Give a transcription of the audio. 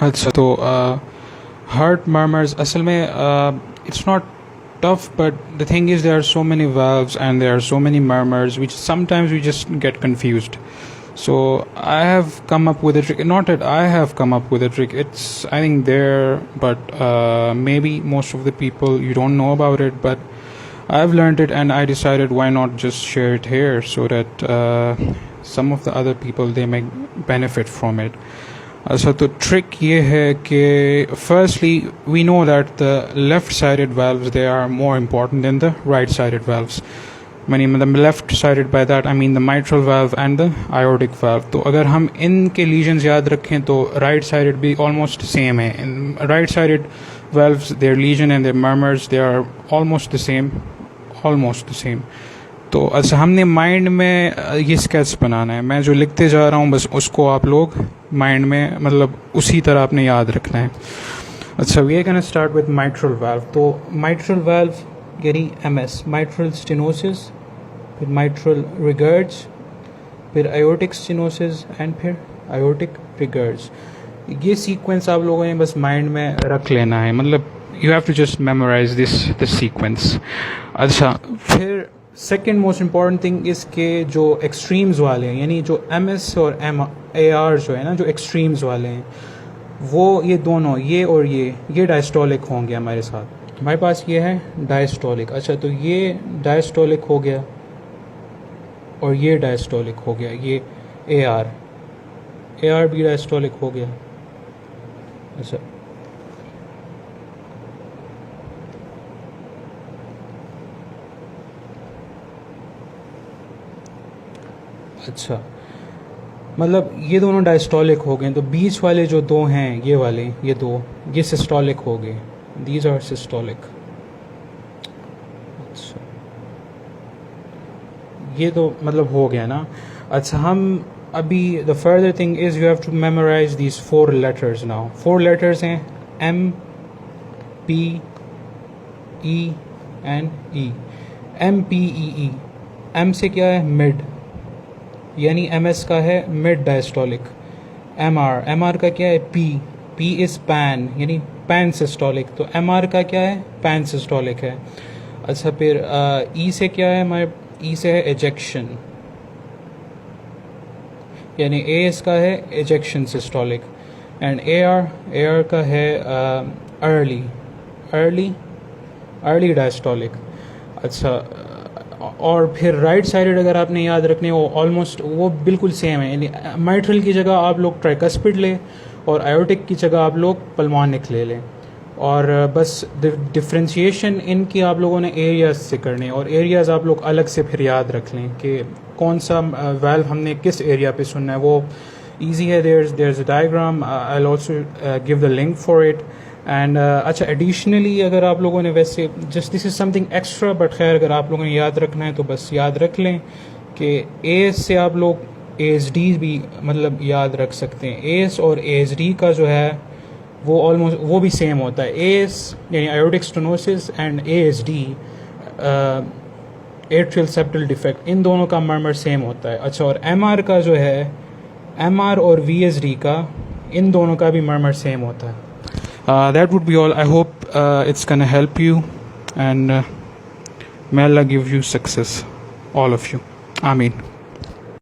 अच्छा तो heart murmurs असल में it's not tough, but the thing is there are so many valves and there are so many murmurs which sometimes we just get confused. So I have come up with a trick. Not that I have come up with a trick. It's I think there, but maybe most of the people you don't know about it. But I've learned it, and I decided why not just share it here so that some of the other people they may benefit from it. अच्छा तो trick ये है कि firstly we know that the left-sided valves they are more important than the right-sided valves. Meaning the left-sided by that I mean the mitral valve and the aortic valve. तो अगर हम इनके lesions याद रखें तो right-sided भी almost same है. In right-sided valves their lesion and their murmurs they are almost the same. तो अच्छा हमने माइंड में ये स्केच बनाना है. मैं जो लिखते जा रहा हूँ बस उसको आप लोग माइंड में मतलब उसी तरह आपने याद रखना है. अच्छा we are gonna start with mitral valve. तो माइट्रल वाल्व यानी एमएस माइट्रल स्टेनोसिस, फिर माइट्रल रिगर्ड्स, फिर आयोटिक स्टेनोसिस एंड फिर आयोटिक रिगर्ड्स. ये सीक्वेंस आप लोगों ने बस माइंड में रख लेना है. मतलब you have to just memorize this sequence. अच्छा फिर सेकेंड मोस्ट इम्पॉर्टेंट थिंग इसके जो एक्सट्रीम्स वाले हैं यानी जो एम एस और एम ए आर जो है ना जो एक्सट्रीम्स वाले हैं वो ये दोनों ये और ये डायस्टोलिक होंगे हमारे साथ. हमारे पास ये है डायस्टोलिक. अच्छा तो ये डायस्टोलिक हो गया और ये डायस्टोलिक हो गया. ये ए आर भी डायस्टोलिक हो गया. अच्छा अच्छा मतलब ये दोनों डायस्टोलिक हो गए. तो बीच वाले जो दो हैं ये वाले ये दो ये सिस्टोलिक हो गए. These are systolic. अच्छा ये तो मतलब हो गया ना. अच्छा हम अभी the further thing is you have to memorise these 4 letters now. 4 letters हैं M P E and E. M P E E. M से क्या है मिड यानी एम एस का है मिड डायस्टोलिक. एम आर का क्या है पी इज़ पैन यानी पैन सिस्टोलिक. तो एम आर का क्या है पैन सिस्टोलिक है. अच्छा फिर ई से क्या है हमारे ई से है एजेक्शन यानी ए एस का है एजेक्शन सिस्टोलिक. एंड ए आर का है अर्ली डायस्टोलिक. अच्छा और फिर राइट साइडेड अगर आपने याद रखने वो ऑलमोस्ट वो बिल्कुल सेम है. यानी माइट्रल की जगह आप लोग ट्राइकस्पिड लें और आयोटिक की जगह आप लोग पल्मोनिक ले लें. और बस डिफ्रेंशिएशन इनकी आप लोगों ने एरियाज से करने और एरियाज़ आप लोग अलग से फिर याद रख लें कि कौन सा वाल्व हमने किस एरिया पे सुनना है. वो ईजी है. There is a diagram. I will also give the link for it. And अच्छा एडिशनली अगर आप लोगों ने वैसे just this is something extra but खैर अगर आप लोगों ने याद रखना है तो बस याद रख लें कि एस से आप लोग एस डी भी मतलब याद रख सकते हैं. एस और एस डी का जो है वो ऑलमोस्ट वो भी सेम होता है. एस यानी aortic stenosis and S D atrial septal defect in दोनों का मर्मर सेम होता है. अच्छा और एम आर का जो है एम आर और वी एस डी का इन दोनों का भी मर्मर सेम होता है. That would be all. I hope it's gonna help you, and may Allah give you success, all of you. Ameen.